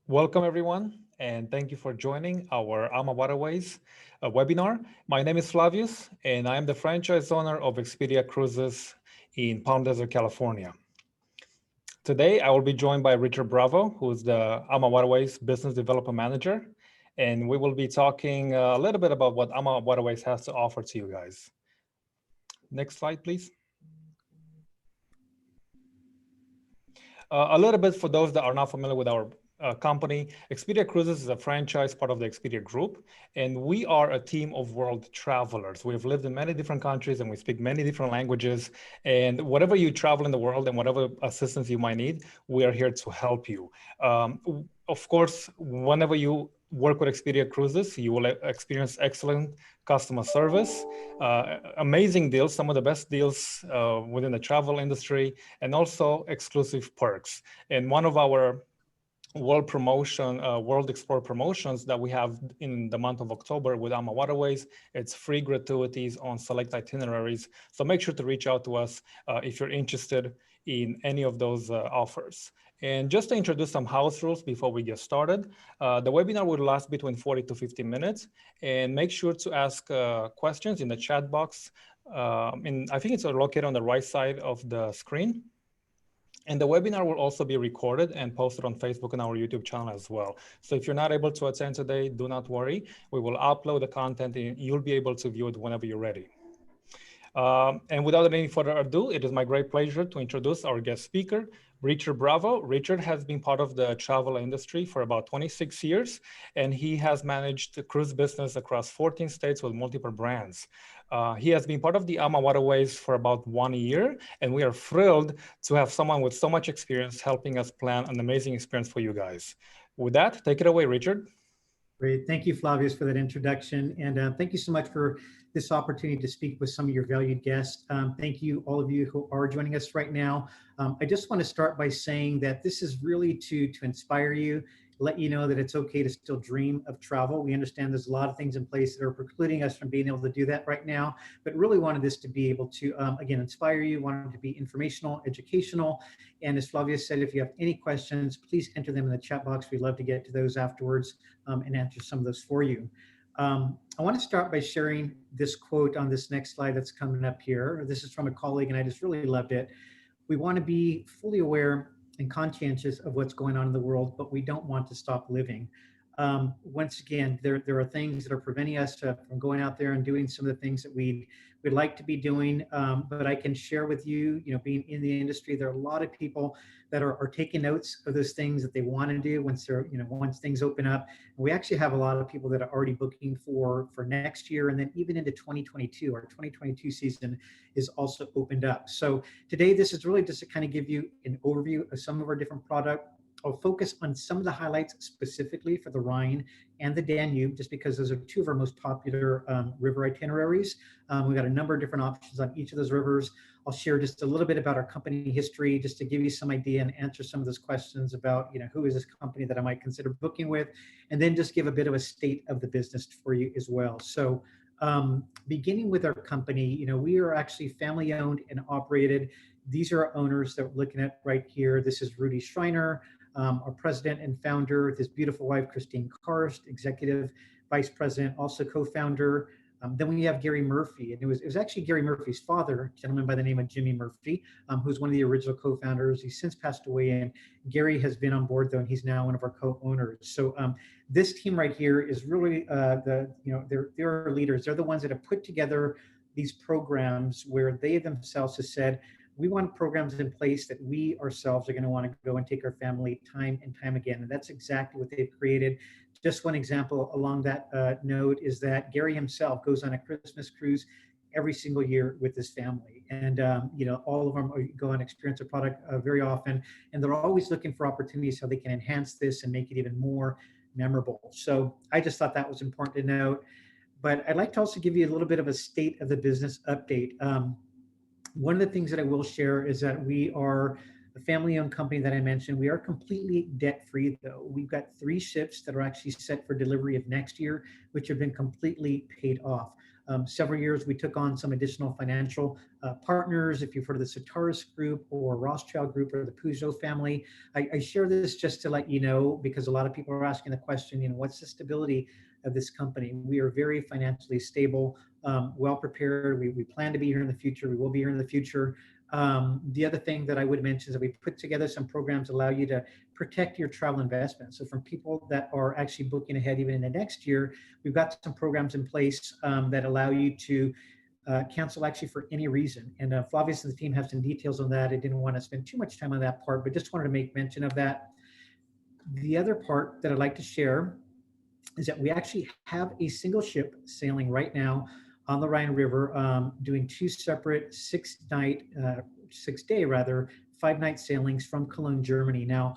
Welcome, everyone, and thank you for joining our AmaWaterways webinar. My name is Flavius, and I am the franchise owner of Expedia Cruises in Palm Desert, California. Today, I will be joined by Richard Bravo, who is the AmaWaterways Business Development Manager, and we will be talking a little bit about what AmaWaterways has to offer to you guys. Next slide, please. A little bit for those that are not familiar with our company. Expedia Cruises is a franchise part of the Expedia Group, and we are a team of world travelers. We have lived in many different countries and we speak many different languages. And whatever you travel in the world and whatever assistance you might need, we are here to help you. Of course, whenever you work with Expedia Cruises, you will experience excellent customer service, amazing deals, some of the best deals within the travel industry, and also exclusive perks. And one of our World Explore promotions that we have in the month of October with AmaWaterways, it's free gratuities on select itineraries. So make sure to reach out to us if you're interested in any of those offers. And just to introduce some house rules before we get started, the webinar will last between 40 to 50 minutes, and make sure to ask questions in the chat box. And I think it's located on the right side of the screen. And the webinar will also be recorded and posted on Facebook and our YouTube channel as well. So if you're not able to attend today, do not worry. We will upload the content and you'll be able to view it whenever you're ready. And without any further ado, it is my great pleasure to introduce our guest speaker, Richard Bravo. Richard has been part of the travel industry for about 26 years, and he has managed the cruise business across 14 states with multiple brands. He has been part of the AmaWaterways for about 1 year, and we are thrilled to have someone with so much experience helping us plan an amazing experience for you guys. With that, take it away, Richard. Great. Thank you, Flavius, for that introduction. And thank you so much for this opportunity to speak with some of your valued guests. Thank you, all of you who are joining us right now. I just want to start by saying that this is really to inspire you, let you know that it's okay to still dream of travel. We understand there's a lot of things in place that are precluding us from being able to do that right now, but really wanted this to be able to, again, inspire you, wanted to be informational, educational. And as Flavius said, if you have any questions, please enter them in the chat box. We'd love to get to those afterwards and answer some of those for you. I want to start by sharing this quote on this next slide that's coming up here. This is from a colleague, and I just really loved it. We want to be fully aware and conscientious of what's going on in the world, but we don't want to stop living. Once again, there are things that are preventing us from going out there and doing some of the things that we'd like to be doing. But I can share with you, being in the industry, there are a lot of people that are taking notes of those things that they want to do once once things open up. And we actually have a lot of people that are already booking for next year, and then even into 2022. Our 2022 season is also opened up. So today, this is really just to kind of give you an overview of some of our different product. I'll focus on some of the highlights specifically for the Rhine and the Danube, just because those are two of our most popular river itineraries. We've got a number of different options on each of those rivers. I'll share just a little bit about our company history, just to give you some idea and answer some of those questions about, who is this company that I might consider booking with, and then just give a bit of a state of the business for you as well. So beginning with our company, we are actually family owned and operated. These are our owners that we're looking at right here. This is Rudy Schreiner, our president and founder, his beautiful wife, Christine Karst, executive vice president, also co-founder. Then we have Gary Murphy, and it was actually Gary Murphy's father, a gentleman by the name of Jimmy Murphy, who's one of the original co-founders. He's since passed away, and Gary has been on board though, and he's now one of our co-owners. So this team right here is really they're our leaders. They're the ones that have put together these programs where they themselves have said, we want programs in place that we ourselves are going to want to go and take our family time and time again. And that's exactly what they've created. Just one example along that note is that Gary himself goes on a Christmas cruise every single year with his family. And, all of them go and experience a product very often. And they're always looking for opportunities how they can enhance this and make it even more memorable. So I just thought that was important to note. But I'd like to also give you a little bit of a state of the business update. One of the things that I will share is that we are a family-owned company that I mentioned. We are completely debt-free, though. We've got 3 ships that are actually set for delivery of next year, which have been completely paid off. Several years, we took on some additional financial partners. If you've heard of the Sataris Group or Rothschild Group or the Peugeot family, I share this just to let you know, because a lot of people are asking the question, what's the stability of this company? We are very financially stable, well prepared. We plan to be here in the future. We will be here in the future. The other thing that I would mention is that we put together some programs that allow you to protect your travel investment. So from people that are actually booking ahead even in the next year, we've got some programs in place that allow you to cancel actually for any reason. And Flavius and the team have some details on that. I didn't want to spend too much time on that part, but just wanted to make mention of that. The other part that I'd like to share is that we actually have a single ship sailing right now on the Rhine River, doing two separate 6-day, 5-night sailings from Cologne, Germany. Now,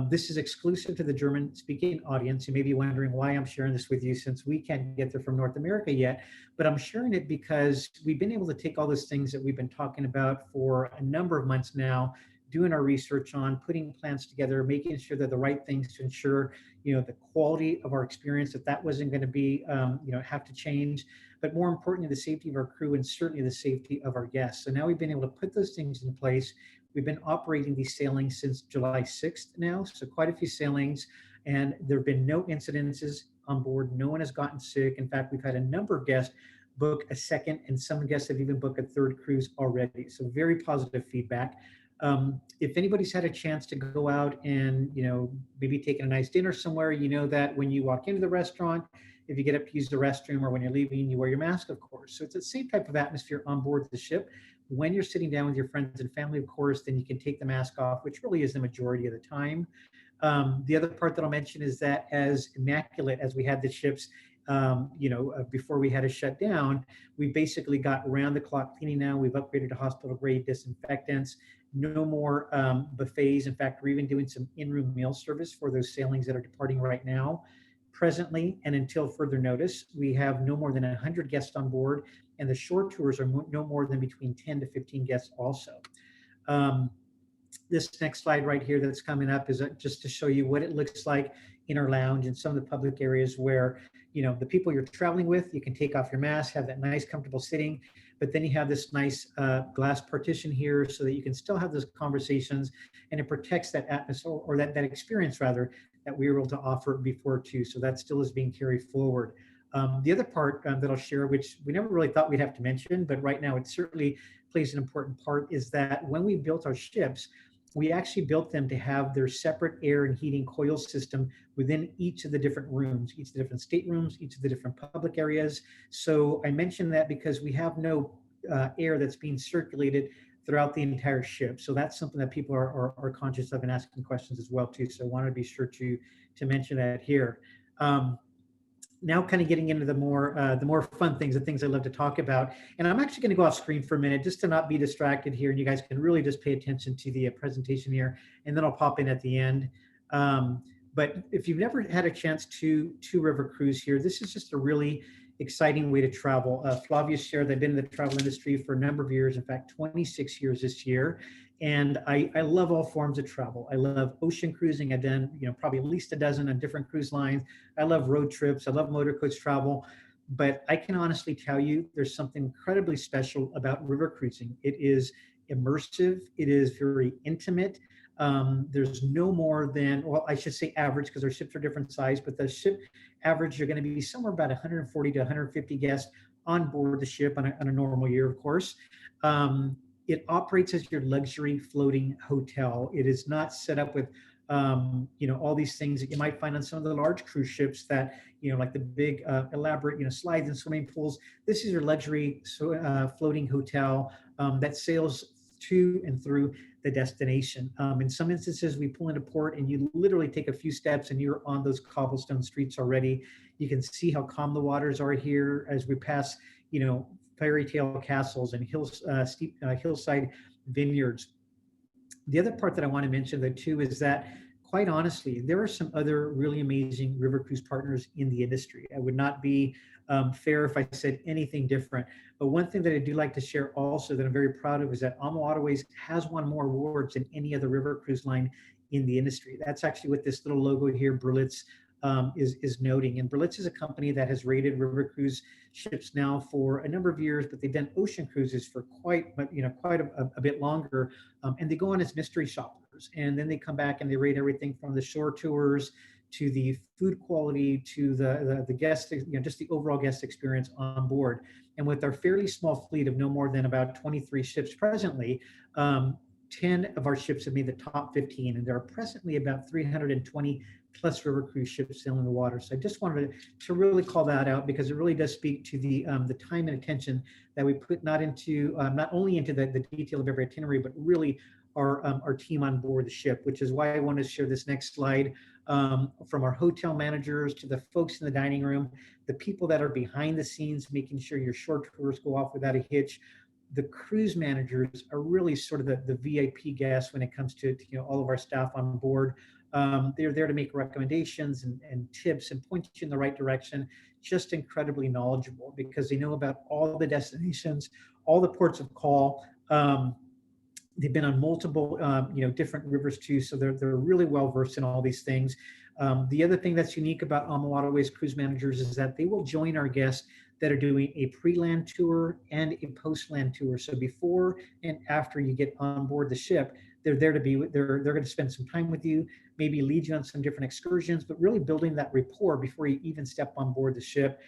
this is exclusive to the German-speaking audience. You may be wondering why I'm sharing this with you, since we can't get there from North America yet, but I'm sharing it because we've been able to take all those things that we've been talking about for a number of months now, doing our research on, putting plans together, making sure they're the right things to ensure, the quality of our experience, that wasn't going to be, have to change, but more importantly, the safety of our crew and certainly the safety of our guests. So now we've been able to put those things in place. We've been operating these sailings since July 6th now, so quite a few sailings, and there have been no incidences on board. No one has gotten sick. In fact, we've had a number of guests book a second, and some guests have even booked a third cruise already. So very positive feedback. If anybody's had a chance to go out and, maybe taking a nice dinner somewhere, that when you walk into the restaurant, if you get up to use the restroom, or when you're leaving, you wear your mask, of course. So it's the same type of atmosphere on board the ship. When you're sitting down with your friends and family, of course, then you can take the mask off, which really is the majority of the time. The other part that I'll mention is that as immaculate as we had the ships, before we had to shut down, we basically got round-the-clock cleaning now. We've upgraded to hospital-grade disinfectants. No more buffets. In fact, we're even doing some in-room meal service for those sailings that are departing right now. Presently, and until further notice, we have no more than 100 guests on board, and the shore tours are no more than between 10 to 15 guests also. This next slide right here that's coming up is just to show you what it looks like in our lounge and some of the public areas where, the people you're traveling with, you can take off your mask, have that nice comfortable sitting, but then you have this nice glass partition here so that you can still have those conversations, and it protects that atmosphere, or that experience rather, that we were able to offer before too. So that still is being carried forward. The other part that I'll share, which we never really thought we'd have to mention, but right now it certainly plays an important part, is that when we built our ships, we actually built them to have their separate air and heating coil system within each of the different rooms, each of the different staterooms, each of the different public areas. So I mentioned that because we have no air that's being circulated throughout the entire ship. So that's something that people are conscious of and asking questions as well too. So I wanted to be sure to mention that here. Now kind of getting into the more fun things, the things I love to talk about. And I'm actually going to go off screen for a minute just to not be distracted here, and you guys can really just pay attention to the presentation here, and then I'll pop in at the end. But if you've never had a chance to river cruise here, this is just a really exciting way to travel. Flavius shared that I've been in the travel industry for a number of years, in fact, 26 years this year. And I love all forms of travel. I love ocean cruising. I've done, probably at least a dozen on different cruise lines. I love road trips. I love motor coach travel. But I can honestly tell you there's something incredibly special about river cruising. It is immersive. It is very intimate. There's no more than, well, I should say average because our ships are different size, but the ship average, you're going to be somewhere about 140 to 150 guests on board the ship on a normal year, of course. It operates as your luxury floating hotel. It is not set up with, all these things that you might find on some of the large cruise ships that, like the big elaborate, slides and swimming pools. This is your luxury floating hotel that sails to and through the destination. In some instances, we pull into port and you literally take a few steps and you're on those cobblestone streets already. You can see how calm the waters are here as we pass, fairy tale castles and steep hillside vineyards. The other part that I want to mention though too is that, quite honestly, there are some other really amazing river cruise partners in the industry. I would not be fair if I said anything different. But one thing that I do like to share also that I'm very proud of is that AmaWaterways has won more awards than any other river cruise line in the industry. That's actually with this little logo here, Berlitz is noting. And Berlitz is a company that has rated river cruise ships now for a number of years, but they've done ocean cruises for quite a bit longer. And they go on as mystery shoppers, and then they come back and they rate everything from the shore tours to the food quality to the guest, just the overall guest experience on board. And with our fairly small fleet of no more than about 23 ships presently, 10 of our ships have made the top 15, and there are presently about 320 plus river cruise ships sailing the water. So I just wanted to really call that out, because it really does speak to the time and attention that we put not only into the detail of every itinerary, but really our team on board the ship, which is why I want to share this next slide. From our hotel managers to the folks in the dining room, the people that are behind the scenes, making sure your short tours go off without a hitch. The cruise managers are really sort of the VIP guests when it comes to all of our staff on board. They're there to make recommendations and tips and point you in the right direction. Just incredibly knowledgeable, because they know about all the destinations, all the ports of call. They've been on multiple, different rivers too, so they're really well versed in all these things. The other thing that's unique about AmaWaterways cruise managers is that they will join our guests that are doing a pre-land tour and a post-land tour. So before and after you get on board the ship, they're there to be. They're going to spend some time with you, maybe lead you on some different excursions, but really building that rapport before you even step on board the ship.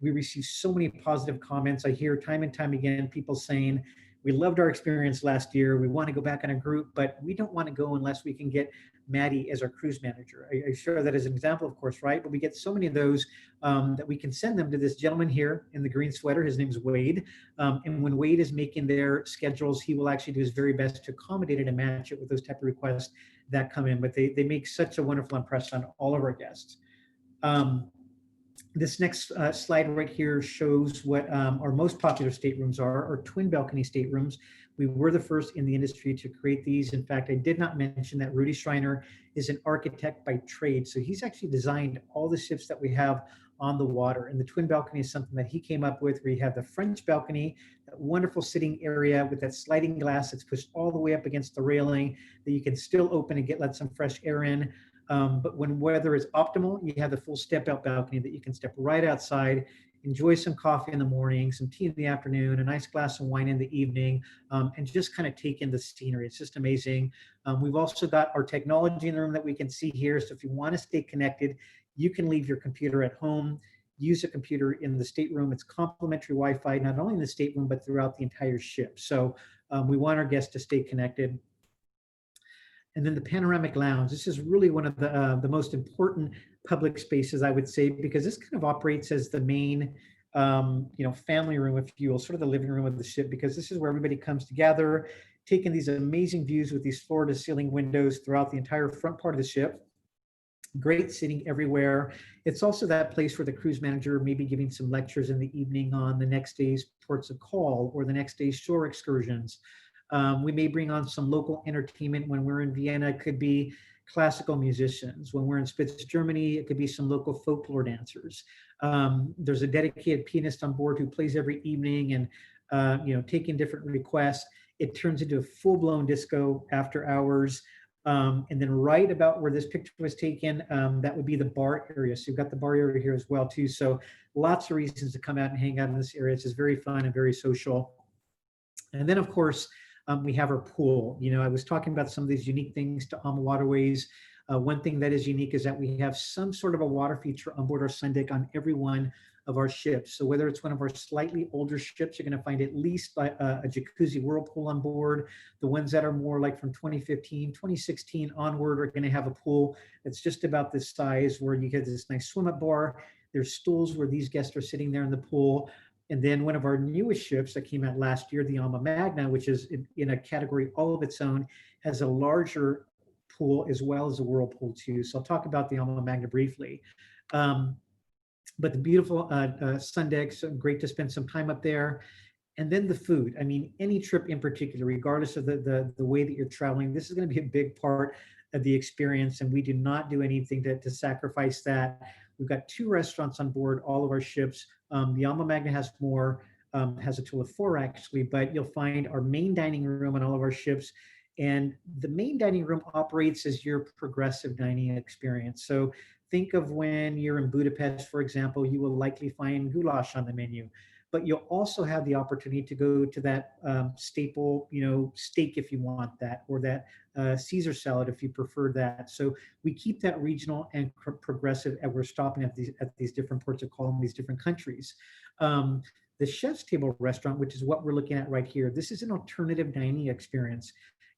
We receive so many positive comments. I hear time and time again people saying, we loved our experience last year. We want to go back in a group, but we don't want to go unless we can get Maddie as our cruise manager. I share that as an example, of course, right? But we get so many of those that we can send them to this gentleman here in the green sweater. His name is Wade. And when Wade is making their schedules, he will actually do his very best to accommodate it and match it with those type of requests that come in. But they make such a wonderful impression on all of our guests. This next slide right here shows what our most popular staterooms are, our twin balcony staterooms. We were the first in the industry to create these. In fact, I did not mention that Rudy Schreiner is an architect by trade. So he's actually designed all the ships that we have on the water. And the twin balcony is something that he came up with, where you have the French balcony, that wonderful sitting area with that sliding glass that's pushed all the way up against the railing that you can still open and let some fresh air in. But when weather is optimal, you have the full step out balcony that you can step right outside, enjoy some coffee in the morning, some tea in the afternoon, a nice glass of wine in the evening, and just kind of take in the scenery. It's just amazing. We've also got our technology in the room that we can see here. So if you want to stay connected, you can leave your computer at home, use a computer in the stateroom. It's complimentary Wi-Fi, not only in the stateroom, but throughout the entire ship. So we want our guests to stay connected. And then the panoramic lounge. This is really one of the most important public spaces, I would say, because this kind of operates as the main, family room, if you will, sort of the living room of the ship, because this is where everybody comes together, taking these amazing views with these floor-to-ceiling windows throughout the entire front part of the ship. Great sitting everywhere. It's also that place where the cruise manager may be giving some lectures in the evening on the next day's ports of call or the next day's shore excursions. We may bring on some local entertainment. When we're in Vienna, it could be classical musicians. When we're in Spitz, Germany, it could be some local folklore dancers. There's a dedicated pianist on board who plays every evening and, taking different requests. It turns into a full-blown disco after hours. And then right about where this picture was taken, that would be the bar area. So you've got the bar area here as well, too. So lots of reasons to come out and hang out in this area. It's just very fun and very social. And then, of course, we have our pool. I was talking about some of these unique things to AmaWaterways. One thing that is unique is that we have some sort of a water feature on board our sun deck on every one of our ships. So whether it's one of our slightly older ships, you're going to find at least a jacuzzi whirlpool on board. The ones that are more like from 2015, 2016 onward are going to have a pool that's just about this size, where you get this nice swim up bar. There's stools where these guests are sitting there in the pool. And then one of our newest ships that came out last year, the Ama Magna, which is in a category all of its own, has a larger pool as well as a whirlpool too. So I'll talk about the Ama Magna briefly. But the beautiful sun decks, great to spend some time up there. And then the food. I mean, any trip in particular, regardless of the way that you're traveling, this is going to be a big part of the experience. And we do not do anything to sacrifice that. We've got 2 restaurants on board all of our ships. The Ama Magna has more, has a total of 4 actually, but you'll find our main dining room on all of our ships. And the main dining room operates as your progressive dining experience. So Think of when you're in Budapest, for example, you will likely find goulash on the menu, but you'll also have the opportunity to go to that staple, steak if you want that, or that Caesar salad if you prefer that. So we keep that regional and progressive, and we're stopping at these different ports of call in these different countries. The Chef's Table restaurant, which is what we're looking at right here, this is an alternative dining experience.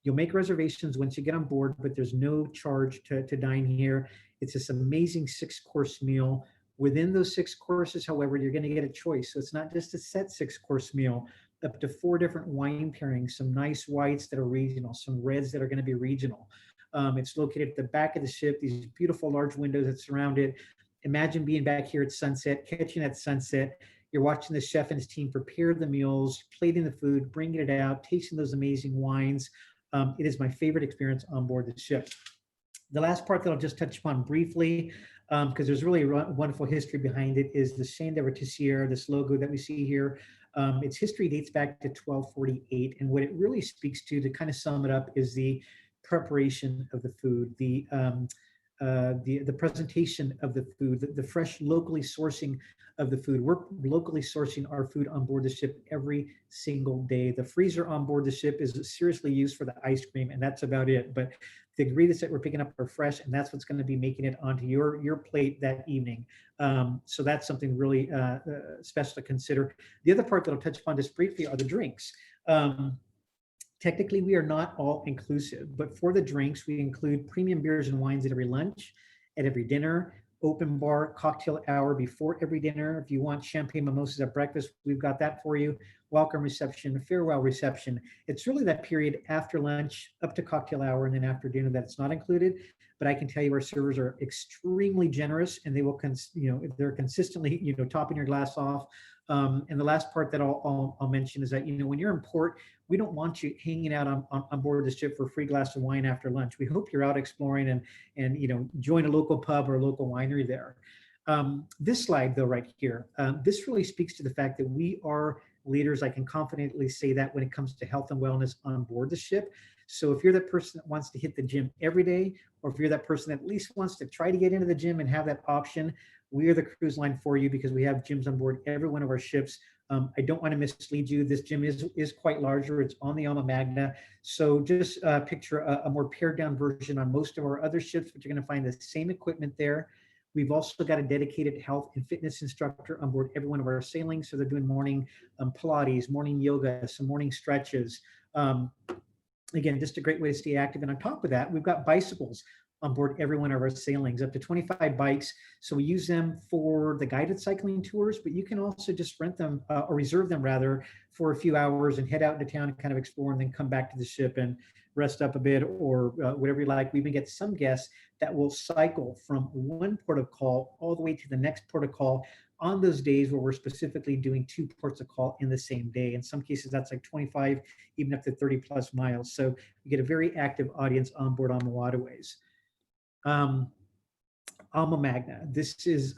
You'll make reservations once you get on board, but there's no charge to dine here. It's this amazing 6-course meal. Within those 6 courses, however, you're going to get a choice. So it's not just a set 6-course meal, up to 4 different wine pairings, some nice whites that are regional, some reds that are going to be regional. It's located at the back of the ship, these beautiful large windows that surround it. Imagine being back here at sunset, catching that sunset. You're watching the chef and his team prepare the meals, plating the food, bringing it out, tasting those amazing wines. It is my favorite experience on board the ship. The last part that I'll just touch upon briefly, because there's really a wonderful history behind it, is the Chaîne de Rôtissière, this logo that we see here. Its history dates back to 1248, and what it really speaks to kind of sum it up, is the preparation of the food, the presentation of the food, the fresh, locally sourcing of the food. We're locally sourcing our food on board the ship every single day. The freezer on board the ship is seriously used for the ice cream, and that's about it. But the ingredients that we're picking up are fresh, and that's what's going to be making it onto your plate that evening. So that's something really special to consider. The other part that I'll touch upon just briefly are the drinks. Technically, we are not all inclusive, but for the drinks, we include premium beers and wines at every lunch, at every dinner, open bar, cocktail hour before every dinner. If you want champagne mimosas at breakfast, we've got that for you. Welcome reception, farewell reception. It's really that period after lunch up to cocktail hour and then after dinner that's not included. But I can tell you our servers are extremely generous, and they will, they're consistently, topping your glass off. And the last part that I'll mention is that, when you're in port, we don't want you hanging out on board the ship for a free glass of wine after lunch. We hope you're out exploring and join a local pub or a local winery there. This slide, though, right here, this really speaks to the fact that we are leaders. I can confidently say that when it comes to health and wellness on board the ship. So if you're that person that wants to hit the gym every day, or if you're that person that at least wants to try to get into the gym and have that option, we are the cruise line for you, because we have gyms on board every one of our ships. I don't want to mislead you. This gym is quite larger. It's on the Alma Magna. So just picture a more pared down version on most of our other ships, but you're going to find the same equipment there. We've also got a dedicated health and fitness instructor on board every one of our sailings. So they're doing morning Pilates, morning yoga, some morning stretches. Again, just a great way to stay active. And on top of that, we've got bicycles on board every one of our sailings, up to 25 bikes. So we use them for the guided cycling tours, but you can also just rent them or reserve them rather for a few hours and head out into town and kind of explore, and then come back to the ship and rest up a bit, or whatever you like. We even get some guests that will cycle from one port of call all the way to the next port of call on those days where we're specifically doing 2 ports of call in the same day. In some cases, that's like 25, even up to 30 plus miles. So we get a very active audience on board AmaWaterways. Alma Magna. This is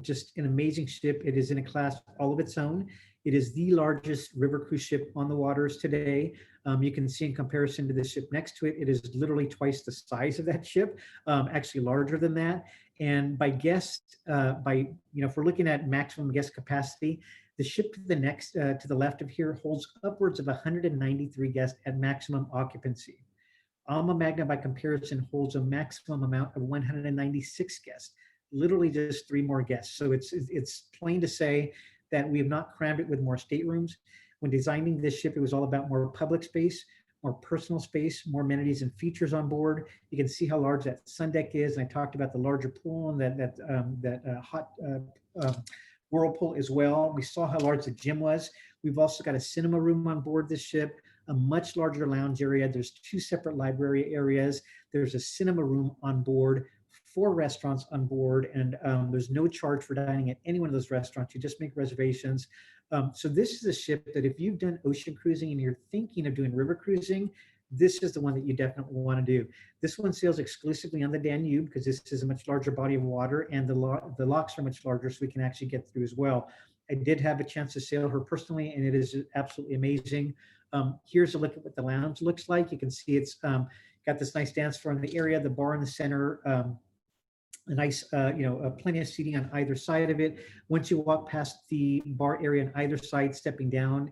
just an amazing ship. It is in a class all of its own. It is the largest river cruise ship on the waters today. You can see in comparison to the ship next to it, it is literally twice the size of that ship, actually larger than that. And by guest, if we're looking at maximum guest capacity, the ship to the left of here holds upwards of 193 guests at maximum occupancy. Alma Magna, by comparison, holds a maximum amount of 196 guests, literally just 3 more guests. So it's plain to say that we have not crammed it with more staterooms. When designing this ship, it was all about more public space, more personal space, more amenities and features on board. You can see how large that sun deck is. And I talked about the larger pool and that hot whirlpool as well. We saw how large the gym was. We've also got a cinema room on board this ship, a much larger lounge area. There's 2 separate library areas. There's a cinema room on board, 4 restaurants on board, and there's no charge for dining at any one of those restaurants. You just make reservations. So this is a ship that if you've done ocean cruising and you're thinking of doing river cruising, this is the one that you definitely want to do. This one sails exclusively on the Danube because this is a much larger body of water, and the locks are much larger, so we can actually get through as well. I did have a chance to sail her personally, and it is absolutely amazing. Here's a look at what the lounge looks like. You can see it's got this nice dance floor in the area, the bar in the center. a nice, plenty of seating on either side of it. Once you walk past the bar area on either side, stepping down,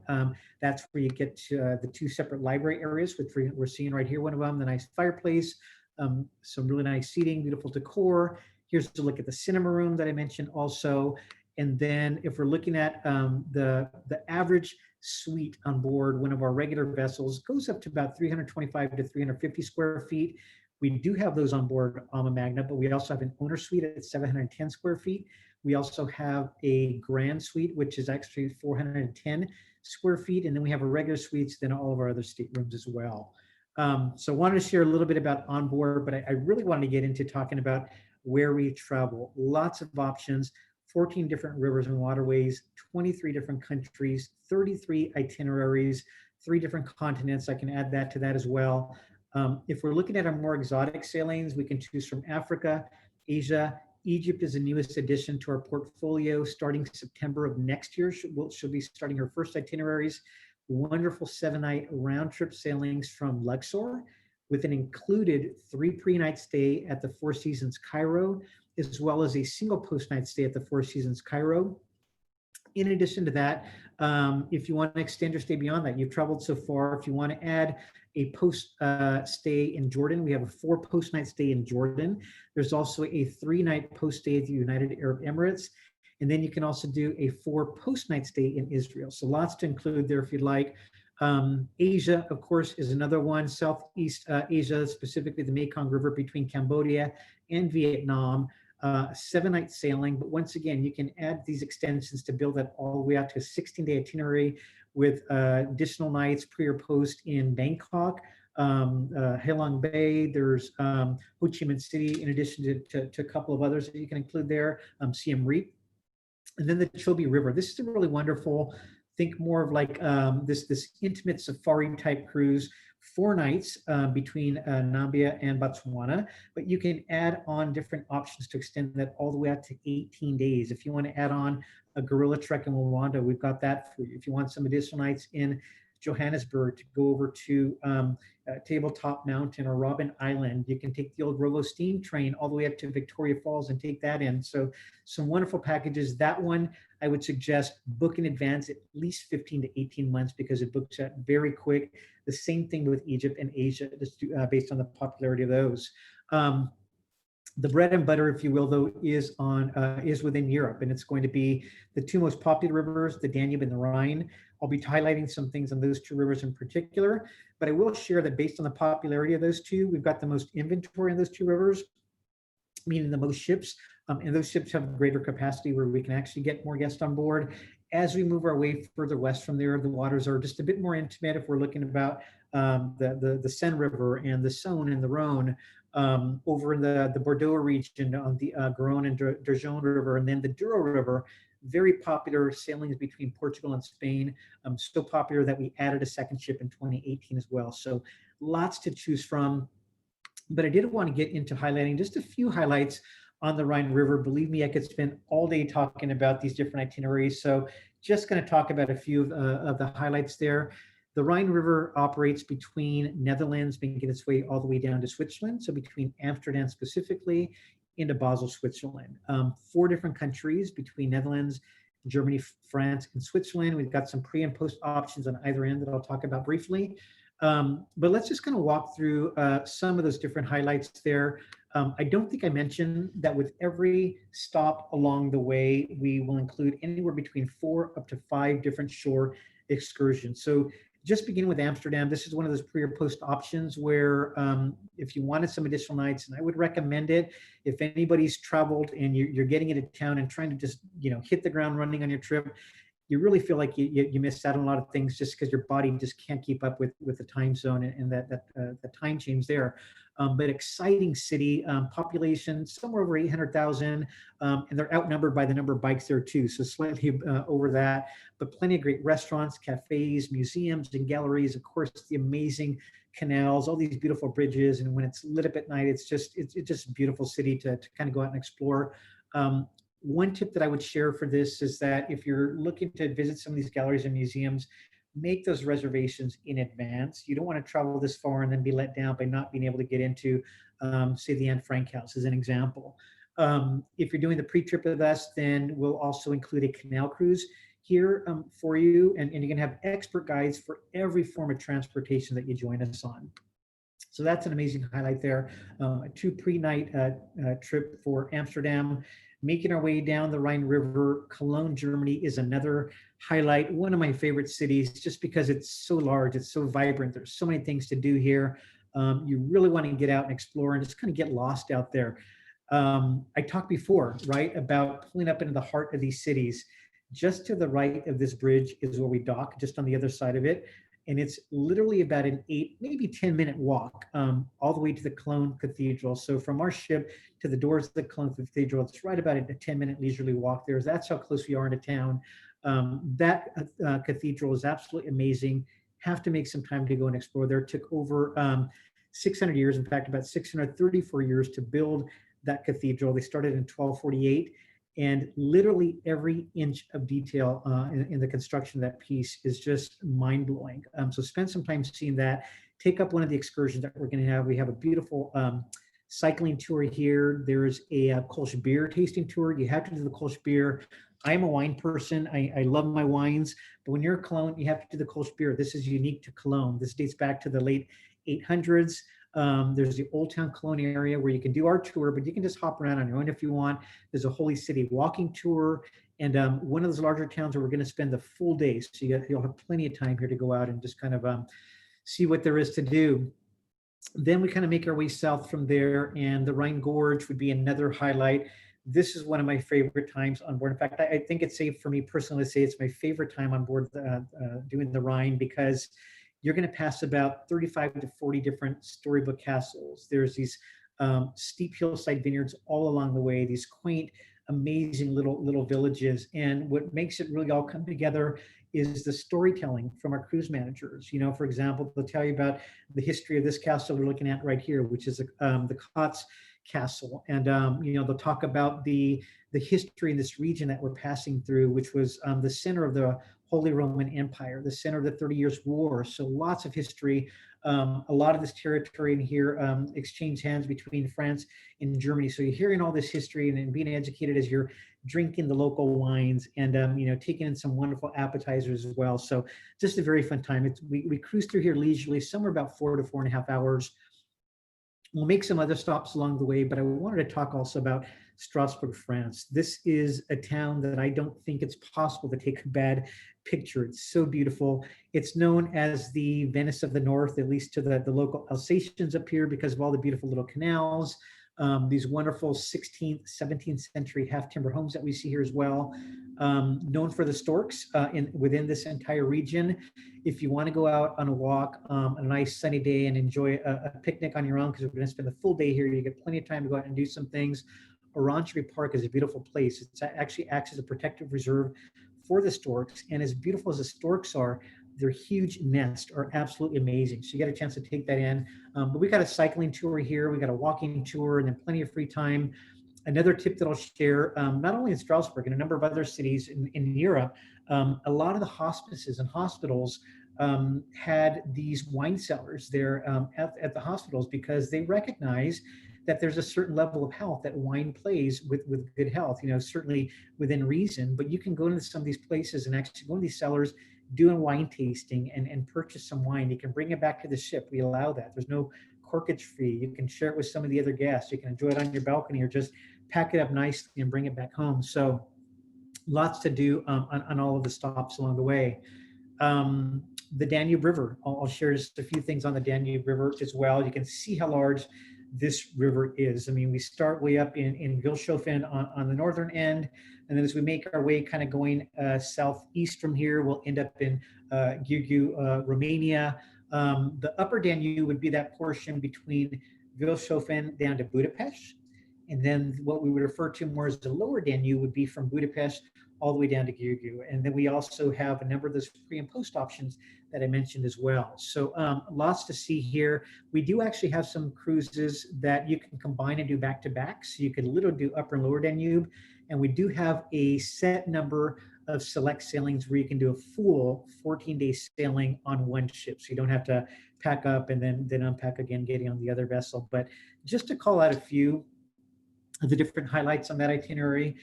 that's where you get to the two separate library areas, which we're seeing right here, one of them, the nice fireplace, some really nice seating, beautiful decor. Here's a look at the cinema room that I mentioned also. And then if we're looking at the average suite on board one of our regular vessels goes up to about 325 to 350 square feet. We do have those on board Magna, but we also have an owner suite at 710 square feet. We also have a grand suite, which is actually 410 square feet. And then we have a regular suites, then all of our other staterooms as well. So I wanted to share a little bit about onboard, but I really wanted to get into talking about where we travel. Lots of options, 14 different rivers and waterways, 23 different countries, 33 itineraries, 3 different continents. I can add that to that as well. If we're looking at our more exotic sailings, we can choose from Africa, Asia. Egypt is the newest addition to our portfolio. Starting September of next year, she'll be starting her first itineraries. Wonderful 7-night round trip sailings from Luxor, with an included 3 pre-night stay at the Four Seasons Cairo, as well as a single post-night stay at the Four Seasons Cairo. In addition to that, if you want to extend your stay beyond that, you've traveled so far, if you want to add a post stay in Jordan, we have a 4 post-night stay in Jordan. There's also a 3-night post stay at the United Arab Emirates. And then you can also do a 4 post-night stay in Israel. So lots to include there if you'd like. Asia, of course, is another one. Southeast Asia, specifically the Mekong River between Cambodia and Vietnam. 7-night sailing, but once again, you can add these extensions to build that all the way out to a 16-day itinerary with additional nights pre or post in Bangkok, Halong Bay. There's Ho Chi Minh City, in addition to a couple of others that you can include there, Siem Reap. And then the Chobe River. This is a really wonderful, think more of like this intimate safari type cruise, 4 nights between Nambia and Botswana, but you can add on different options to extend that all the way out to 18 days. If you want to add on a gorilla trek in Rwanda, we've got that for you. If you want some additional nights in Johannesburg to go over to Tabletop Mountain or Robben Island, you can take the old Rovo steam train all the way up to Victoria Falls and take that in. So some wonderful packages. That one I would suggest book in advance, at least 15 to 18 months, because it books out very quick. The same thing with Egypt and Asia, just based on the popularity of those. The bread and butter, if you will, though, is within Europe, and it's going to be the 2 most popular rivers, the Danube and the Rhine. I'll be highlighting some things on those 2 rivers in particular, but I will share that based on the popularity of those 2, we've got the most inventory in those 2 rivers, meaning the most ships, and those ships have greater capacity where we can actually get more guests on board. As we move our way further west from there, the waters are just a bit more intimate. If we're looking about the Seine River and the Saône and the Rhone, over in the Bordeaux region on the Garonne and Dordogne River, and then the Douro River, very popular sailings between Portugal and Spain, so popular that we added a 2nd ship in 2018 as well. So lots to choose from. But I did want to get into highlighting just a few highlights on the Rhine River. Believe me, I could spend all day talking about these different itineraries. So just going to talk about a few of the highlights there. The Rhine River operates between Netherlands, making its way all the way down to Switzerland. So between Amsterdam specifically into Basel, Switzerland. 4 different countries between Netherlands, Germany, France, and Switzerland. We've got some pre and post options on either end that I'll talk about briefly. But let's just kind of walk through some of those different highlights there. I don't think I mentioned that with every stop along the way, we will include anywhere between 4 up to 5 different shore excursions. So just beginning with Amsterdam, this is one of those pre or post options where if you wanted some additional nights, and I would recommend it, if anybody's traveled and you're getting into town and trying to just, hit the ground running on your trip, you really feel like you missed out on a lot of things just because your body just can't keep up with the time zone and the time change there. But exciting city, population somewhere over 800,000, and they're outnumbered by the number of bikes there too, so slightly over that. But plenty of great restaurants, cafes, museums, and galleries. Of course, the amazing canals, all these beautiful bridges, and when it's lit up at night, it's just a beautiful city to kind of go out and explore. One tip that I would share for this is that if you're looking to visit some of these galleries and museums, make those reservations in advance. You don't want to travel this far and then be let down by not being able to get into, say, the Anne Frank House as an example. If you're doing the pre-trip with us, then we'll also include a canal cruise here for you, and you're gonna have expert guides for every form of transportation that you join us on. So that's an amazing highlight there. A 2 pre-night trip for Amsterdam. Making our way down the Rhine River, Cologne, Germany is another highlight. One of my favorite cities, just because it's so large, it's so vibrant. There's so many things to do here. You really want to get out and explore and just kind of get lost out there. I talked before, right, about pulling up into the heart of these cities. Just to the right of this bridge is where we dock, just on the other side of it. And it's literally about an 8, maybe 10-minute walk all the way to the Cologne Cathedral. So from our ship to the doors of the Cologne Cathedral, it's right about a 10-minute leisurely walk there. That's how close we are into town. That cathedral is absolutely amazing. Have to make some time to go and explore there. It took over 600 years, in fact, about 634 years to build that cathedral. They started in 1248. And literally every inch of detail in the construction of that piece is just mind-blowing. So spend some time seeing that. Take up one of the excursions that we're going to have. We have a beautiful cycling tour here. There's a Kolsch beer tasting tour. You have to do the Kolsch beer. I'm a wine person. I love my wines. But when you're in Cologne, you have to do the Kolsch beer. This is unique to Cologne. This dates back to the late 800s. There's the Old Town Cologne area where you can do our tour, but you can just hop around on your own if you want. There's a Holy City walking tour, and one of those larger towns where we're going to spend the full day. So you'll have plenty of time here to go out and just kind of see what there is to do. Then we kind of make our way south from there, and the Rhine Gorge would be another highlight. This is one of my favorite times on board. In fact, I think it's safe for me personally to say it's my favorite time on board doing the Rhine, because you're going to pass about 35 to 40 different storybook castles. There's these steep hillside vineyards all along the way, these quaint, amazing little villages. And what makes it really all come together is the storytelling from our cruise managers. You know, for example, they'll tell you about the history of this castle we're looking at right here, which is the Kotz Castle. And, you know, they'll talk about the history in this region that we're passing through, which was the center of the Holy Roman Empire, the center of the 30 Years' War. So lots of history. A lot of this territory in here exchanged hands between France and Germany. So you're hearing all this history and being educated as you're drinking the local wines and, you know, taking in some wonderful appetizers as well. So just a very fun time. We cruise through here leisurely, somewhere about 4 to 4.5 hours. We'll make some other stops along the way, but I wanted to talk also about Strasbourg, France. This is a town that I don't think it's possible to take a bad picture. It's so beautiful. It's known as the Venice of the North, at least to the local Alsatians up here, because of all the beautiful little canals, these wonderful 16th, 17th century half-timber homes that we see here as well. Known for the storks within this entire region. If you want to go out on a walk on a nice sunny day and enjoy a picnic on your own, because we're going to spend the full day here, you get plenty of time to go out and do some things. Orangery Park is a beautiful place. It actually acts as a protective reserve for the storks. And as beautiful as the storks are, their huge nests are absolutely amazing. So you get a chance to take that in. But we got a cycling tour here. We got a walking tour and then plenty of free time. Another tip that I'll share, not only in Strasbourg, in a number of other cities in Europe, a lot of the hospices and hospitals had these wine cellars there at the hospitals, because they recognize that there's a certain level of health that wine plays with good health, you know, certainly within reason. But you can go into some of these places and actually go into these cellars, do a wine tasting and purchase some wine. You can bring it back to the ship. We allow that. There's no corkage fee. You can share it with some of the other guests. You can enjoy it on your balcony or just pack it up nicely and bring it back home. So lots to do on all of the stops along the way. The Danube River, I'll share just a few things on the Danube River as well. You can see how large this river is. I mean, we start way up in Vilshofen on the northern end, and then as we make our way kind of going southeast from here, we'll end up in Giurgiu, Romania. The upper Danube would be that portion between Vilshofen down to Budapest. And then what we would refer to more as the lower Danube would be from Budapest all the way down to Giurgiu. And then we also have a number of those pre and post options that I mentioned as well. So lots to see here. We do actually have some cruises that you can combine and do back to back. So you can literally do upper and lower Danube. And we do have a set number of select sailings where you can do a full 14-day sailing on one ship. So you don't have to pack up and then unpack again, getting on the other vessel. But just to call out a few, the different highlights on that itinerary.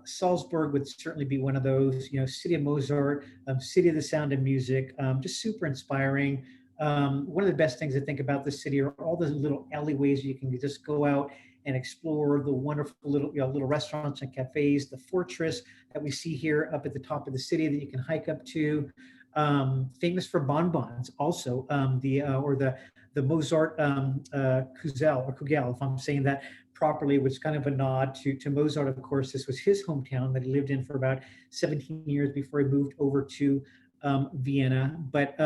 Salzburg would certainly be one of those, city of Mozart, city of the sound and music, just super inspiring. One of the best things I think about this city are all the little alleyways you can just go out and explore, the wonderful little restaurants and cafes, the fortress that we see here up at the top of the city that you can hike up to. Famous for bonbons, also the Mozart Kugel, if I'm saying that properly, was kind of a nod to Mozart. Of course, this was his hometown that he lived in for about 17 years before he moved over to Vienna. But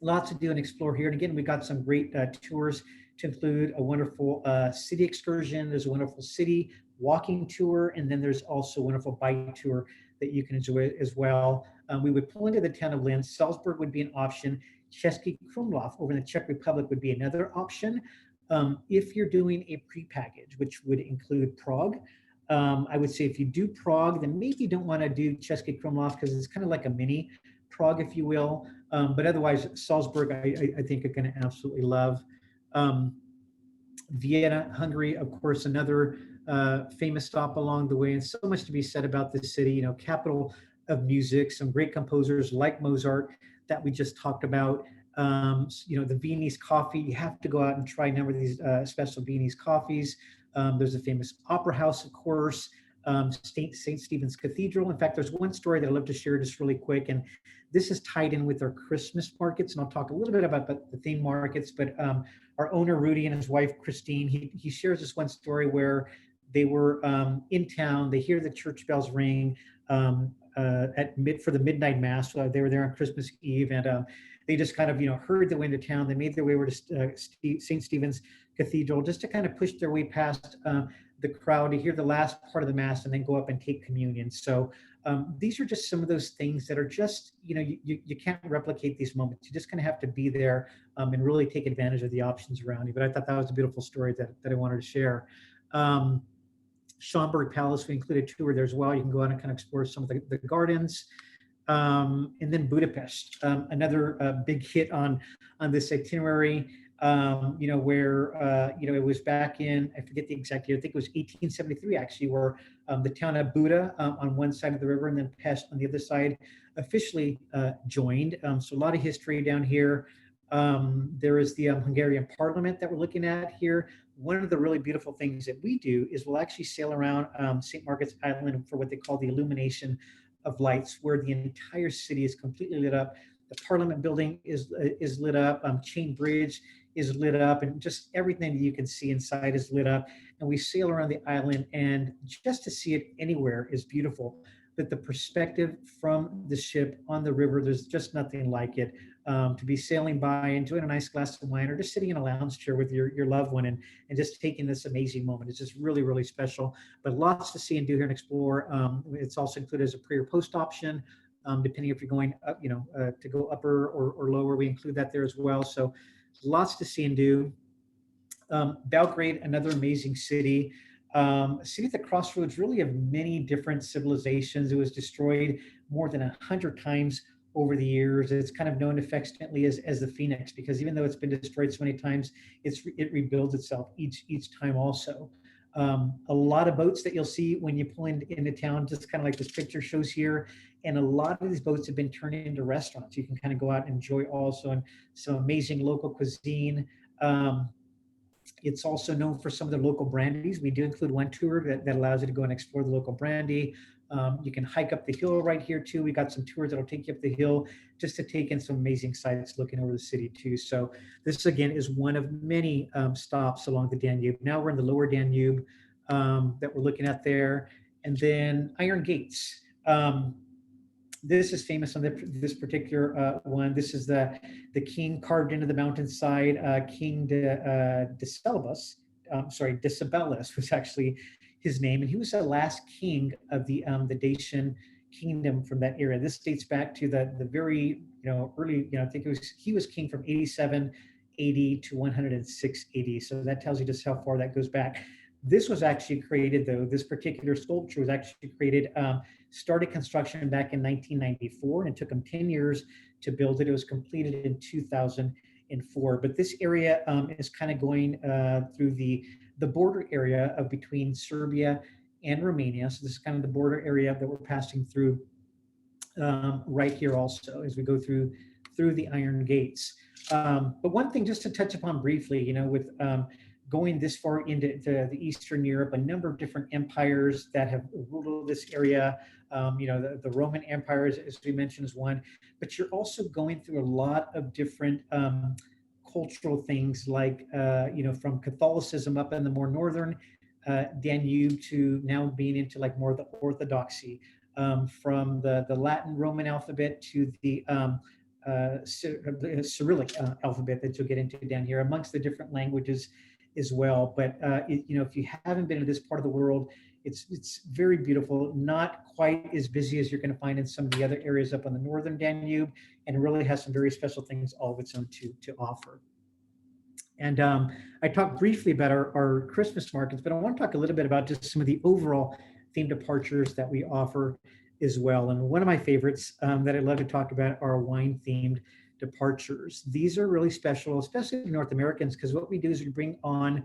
lots to do and explore here. And again, we got some great tours to include a wonderful city excursion. There's a wonderful city walking tour, and then there's also a wonderful bike tour that you can enjoy as well. We would pull into the town of Linz. Salzburg would be an option. Český Krumlov over in the Czech Republic would be another option. If you're doing a pre-package, which would include Prague, I would say if you do Prague, then maybe you don't want to do Český Krumlov because it's kind of like a mini Prague, if you will. But otherwise, Salzburg, I think you're going to absolutely love. Vienna, Hungary, of course, another famous stop along the way, and so much to be said about this city, capital of music, some great composers like Mozart that we just talked about. The Viennese coffee, you have to go out and try a number of these special Viennese coffees. There's a famous opera house, of course, St. Stephen's Cathedral. In fact, there's one story that I'd love to share just really quick, and this is tied in with our Christmas markets, and I'll talk a little bit about the theme markets, but our owner, Rudy, and his wife, Christine, he shares this one story where they were in town, they hear the church bells ring for the midnight mass. They were there on Christmas Eve, and they just kind of, hurried their way into town. They made their way over to St. Stephen's Cathedral just to kind of push their way past the crowd to hear the last part of the mass and then go up and take communion. So these are just some of those things that are just, you can't replicate these moments. You just kind of have to be there and really take advantage of the options around you. But I thought that was a beautiful story that I wanted to share. Schönberg Palace, we included a tour there as well. You can go out and kind of explore some of the gardens. And then Budapest, another big hit on this itinerary, where, it was back in, I forget the exact year, I think it was 1873 actually, where the town of Buda on one side of the river and then Pest on the other side officially joined. So a lot of history down here. There is the Hungarian Parliament that we're looking at here. One of the really beautiful things that we do is we'll actually sail around St. Margaret's Island for what they call the illumination of lights, where the entire city is completely lit up. The Parliament building is lit up. Chain Bridge is lit up, and just everything that you can see inside is lit up. And we sail around the island, and just to see it anywhere is beautiful. But the perspective from the ship on the river, there's just nothing like it. To be sailing by, enjoying a nice glass of wine, or just sitting in a lounge chair with your loved one and just taking this amazing moment. It's just really, really special. But lots to see and do here and explore. It's also included as a pre or post option, depending if you're going up, to go upper or lower. We include that there as well. So lots to see and do. Belgrade, another amazing city. A city at the crossroads really of many different civilizations. It was destroyed more than 100 times over the years. It's kind of known affectionately as the Phoenix, because even though it's been destroyed so many times, it rebuilds itself each time also. A lot of boats that you'll see when you pull into town, just kind of like this picture shows here. And a lot of these boats have been turned into restaurants. You can kind of go out and enjoy also, and some amazing local cuisine. It's also known for some of the local brandies. We do include one tour that allows you to go and explore the local brandy. You can hike up the hill right here too. We got some tours that'll take you up the hill just to take in some amazing sights looking over the city too. So this again is one of many stops along the Danube. Now we're in the lower Danube that we're looking at there. And then Iron Gates. This is famous on this particular one. This is the king carved into the mountainside, King Decibellus was actually his name, and he was the last king of the Dacian kingdom from that era. This dates back to the very early, I think he was king from 87 AD to 106 AD. So that tells you just how far that goes back. This was actually created, though, this particular sculpture was actually created, started construction back in 1994, and it took them 10 years to build it. It was completed in 2004. But this area is kind of going through the the border area of between Serbia and Romania. So this is kind of the border area that we're passing through right here also as we go through the Iron Gates. But one thing just to touch upon briefly, with going this far into the Eastern Europe, a number of different empires that have ruled this area. The Roman Empire, as we mentioned, is one, but you're also going through a lot of different cultural things like, from Catholicism up in the more northern Danube to now being into like more the Orthodoxy, from the Latin Roman alphabet to the Cyrillic alphabet that you'll get into down here, amongst the different languages as well. But if you haven't been to this part of the world, it's very beautiful. Not quite as busy as you're going to find in some of the other areas up on the northern Danube, and it really has some very special things all of its own to offer. And I talked briefly about our Christmas markets, but I want to talk a little bit about just some of the overall theme departures that we offer as well. And one of my favorites that I love to talk about are wine themed departures. These are really special, especially for North Americans, because what we do is we bring on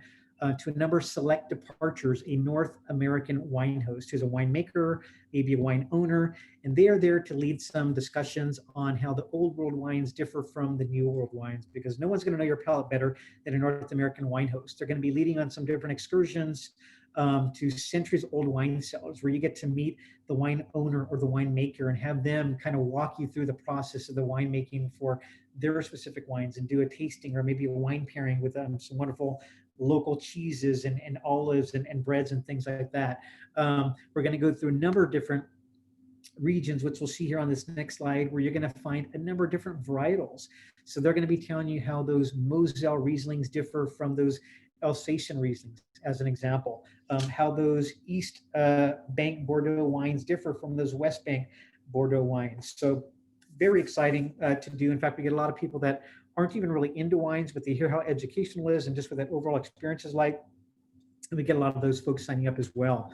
to a number of select departures a North American wine host who's a winemaker, maybe a wine owner, and they are there to lead some discussions on how the old world wines differ from the new world wines, because no one's going to know your palate better than a North American wine host. They're going to be leading on some different excursions to centuries old wine cellars, where you get to meet the wine owner or the winemaker and have them kind of walk you through the process of the winemaking for their specific wines, and do a tasting or maybe a wine pairing with some wonderful local cheeses and olives and breads and things like that. We're going to go through a number of different regions, which we'll see here on this next slide, where you're going to find a number of different varietals. So they're going to be telling you how those Moselle Rieslings differ from those Alsatian Rieslings, as an example, how those East Bank Bordeaux wines differ from those West Bank Bordeaux wines. So very exciting to do. In fact, we get a lot of people that aren't even really into wines, but they hear how educational it is and just what that overall experience is like. And we get a lot of those folks signing up as well.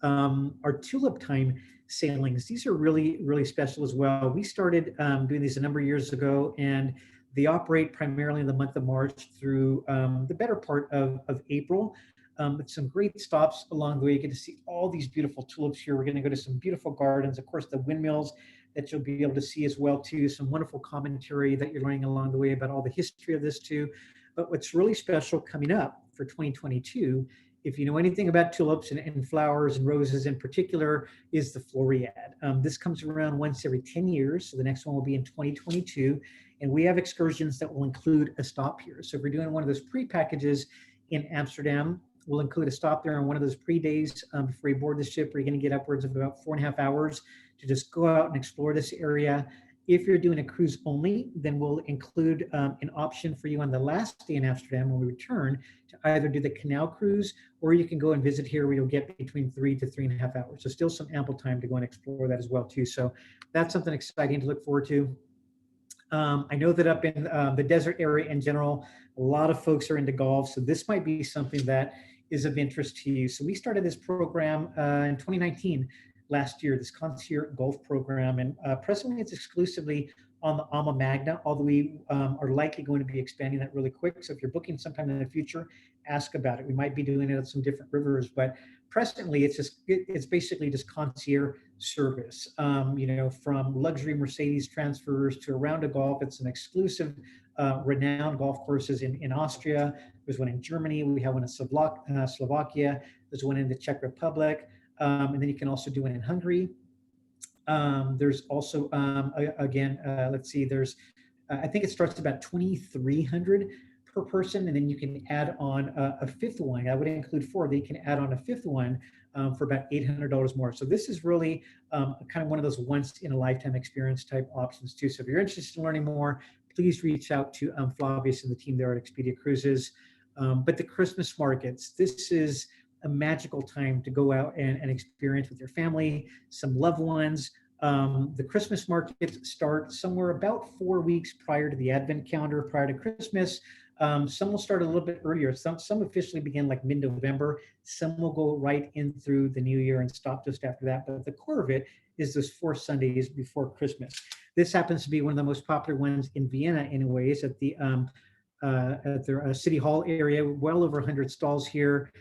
Our tulip time sailings, these are really, really special as well. We started doing these a number of years ago, and they operate primarily in the month of March through the better part of April. With some great stops along the way. You get to see all these beautiful tulips here. We're going to go to some beautiful gardens, of course, the windmills that you'll be able to see as well too. Some wonderful commentary that you're learning along the way about all the history of this too. But what's really special coming up for 2022, if you know anything about tulips and flowers and roses in particular, is the Floriade. This comes around once every 10 years. So the next one will be in 2022. And we have excursions that will include a stop here. So if we're doing one of those pre-packages in Amsterdam, we'll include a stop there on one of those pre-days before you board the ship, where you're going to get upwards of about 4.5 hours to just go out and explore this area. If you're doing a cruise only, then we'll include an option for you on the last day in Amsterdam when we return to either do the canal cruise, or you can go and visit here where you'll get between 3 to 3.5 hours. So still some ample time to go and explore that as well too. So that's something exciting to look forward to. I know that up in the desert area in general, a lot of folks are into golf. So this might be something that is of interest to you. So we started this program in 2019, last year, this concierge golf program, and presently it's exclusively on the Alma Magna, although we are likely going to be expanding that really quick. So if you're booking sometime in the future, ask about it. We might be doing it at some different rivers, but presently it's basically just concierge service. From luxury Mercedes transfers to a round of golf. It's an exclusive renowned golf courses in Austria. There's one in Germany. We have one in Slovakia. There's one in the Czech Republic. And then you can also do it in Hungary. There's also, let's see, there's, I think it starts about 2,300 per person, and then you can add on a fifth one. I would include 4, then you can add on a fifth one for about $800 more. So this is really kind of one of those once in a lifetime experience type options too. So if you're interested in learning more, please reach out to Flavius and the team there at Expedia Cruises. But the Christmas markets, this is a magical time to go out and experience with your family, some loved ones. The Christmas markets start somewhere about 4 weeks prior to the Advent calendar, prior to Christmas. Some will start a little bit earlier. Some officially begin like mid-November. Some will go right in through the new year and stop just after that. But the core of it is those 4 Sundays before Christmas. This happens to be one of the most popular ones in Vienna anyways, at the at their City Hall area, well over 100 stalls here.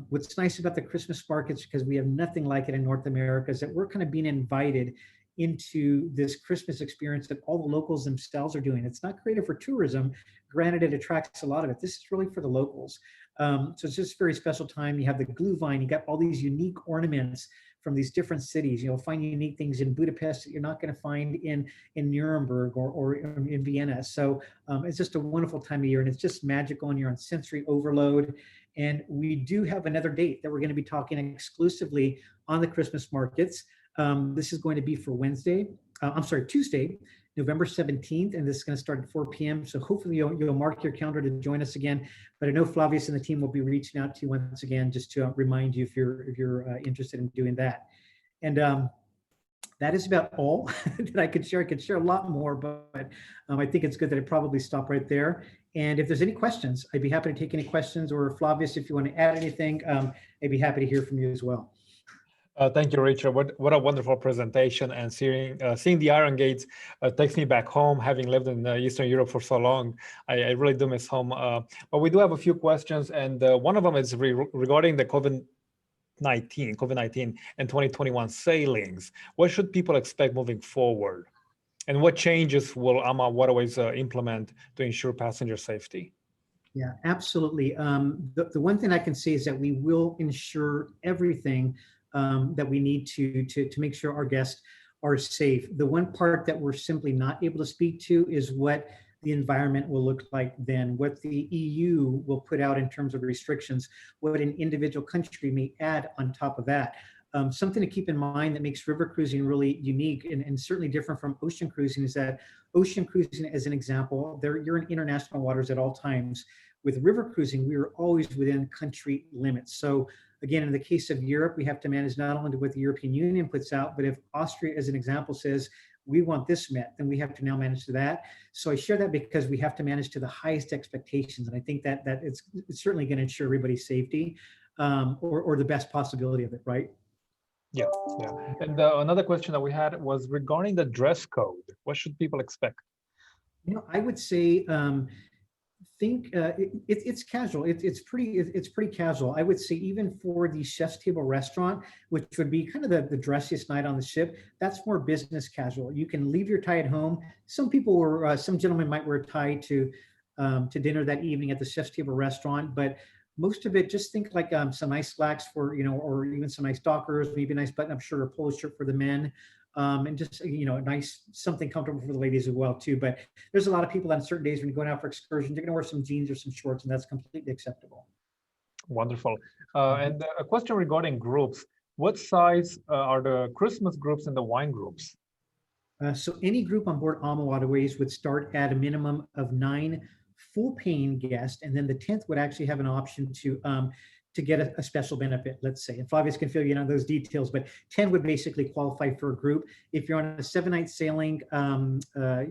What's nice about the Christmas markets, because we have nothing like it in North America, is that we're kind of being invited into this Christmas experience that all the locals themselves are doing. It's not created for tourism. Granted, it attracts a lot of it. This is really for the locals. So it's just a very special time. You have the glue vine, you got all these unique ornaments from these different cities. You'll find unique things in Budapest that you're not going to find in Nuremberg or in Vienna. So it's just a wonderful time of year, and it's just magical, and you're on sensory overload. And we do have another date that we're going to be talking exclusively on the Christmas markets. This is going to be for Tuesday, November 17th, and this is going to start at 4 p.m. So hopefully you'll mark your calendar to join us again. But I know Flavius and the team will be reaching out to you once again just to remind you if you're interested in doing that. And that is about all that I could share. I could share a lot more, but I think it's good that I probably stop right there. And if there's any questions, I'd be happy to take any questions. Or Flavius, if you want to add anything, I'd be happy to hear from you as well. Thank you, Richard. What a wonderful presentation, and seeing the Iron Gates takes me back home. Having lived in Eastern Europe for so long, I really do miss home. But we do have a few questions, and one of them is regarding the COVID-19 and 2021 sailings. What should people expect moving forward? And what changes will AmaWaterways implement to ensure passenger safety? Yeah, absolutely. The one thing I can say is that we will ensure everything that we need to make sure our guests are safe. The one part that we're simply not able to speak to is what the environment will look like then, what the EU will put out in terms of restrictions, what an individual country may add on top of that. Something to keep in mind that makes river cruising really unique and certainly different from ocean cruising is that ocean cruising, as an example, you're in international waters at all times. With river cruising, we are always within country limits. So again, in the case of Europe, we have to manage not only what the European Union puts out, but if Austria, as an example, says, we want this met, then we have to now manage to that. So I share that because we have to manage to the highest expectations. And I think that it's certainly going to ensure everybody's safety or the best possibility of it, right? Yeah. And another question that we had was regarding the dress code. What should people expect? I would say, it's casual. It's pretty casual. I would say even for the chef's table restaurant, which would be kind of the dressiest night on the ship, that's more business casual. You can leave your tie at home. Some gentlemen might wear a tie to dinner that evening at the chef's table restaurant, but most of it, just think like some nice slacks for, or even some nice dockers, maybe a nice button-up shirt or polo shirt for the men. And just, nice, something comfortable for the ladies as well too. But there's a lot of people on certain days when you're going out for excursions, you're going to wear some jeans or some shorts, and that's completely acceptable. Wonderful. And a question regarding groups. What size are the Christmas groups and the wine groups? So any group on board AmaWaterways would start at a minimum of 9 full-paying guests, and then the 10th would actually have an option to get a special benefit, let's say. And Flavius can fill you in on those details, but 10 would basically qualify for a group. If you're on a 7-night sailing,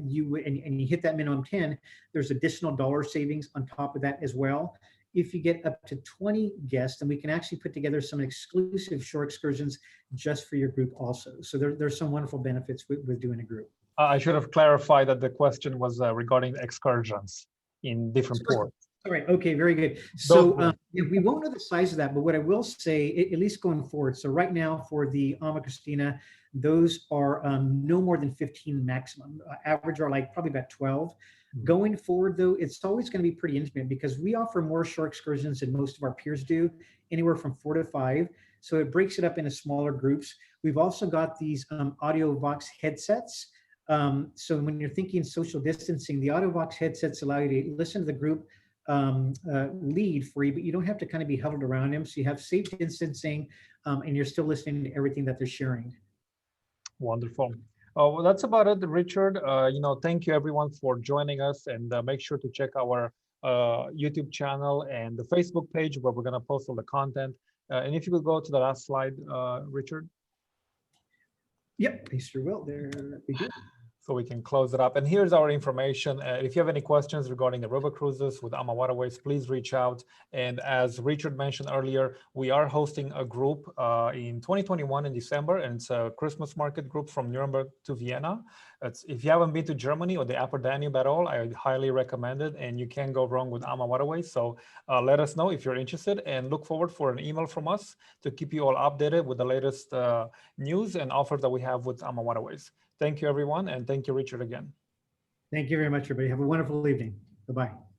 you hit that minimum 10, there's additional dollar savings on top of that as well. If you get up to 20 guests, then we can actually put together some exclusive shore excursions just for your group also. So there's some wonderful benefits with doing a group. I should have clarified that the question was regarding excursions in different ports. All right. Okay. Very good. So we won't know the size of that, but what I will say, at least going forward. So right now for the Ama Cristina, those are no more than 15 maximum. Average are like probably about 12. Mm-hmm. Going forward, though, it's always going to be pretty intimate because we offer more shore excursions than most of our peers do, anywhere from 4 to 5. So it breaks it up into smaller groups. We've also got these AudioVox headsets. So when you're thinking social distancing, the AudioVox headsets allow you to listen to the group lead free, but you don't have to kind of be huddled around him. So you have safe distancing and you're still listening to everything that they're sharing. Wonderful. Well, that's about it, Richard. Thank you everyone for joining us, and make sure to check our YouTube channel and the Facebook page where we're going to post all the content. And if you could go to the last slide, Richard. Yep, I sure will. There we go. So we can close it up. And here's our information. If you have any questions regarding the river cruises with AmaWaterways, please reach out. And as Richard mentioned earlier, we are hosting a group in 2021 in December, and it's a Christmas market group from Nuremberg to Vienna. If you haven't been to Germany or the Upper Danube at all, I highly recommend it, and you can't go wrong with AmaWaterways. So let us know if you're interested, and look forward for an email from us to keep you all updated with the latest news and offers that we have with AmaWaterways. Thank you, everyone, and thank you, Richard, again. Thank you very much, everybody. Have a wonderful evening. Bye-bye.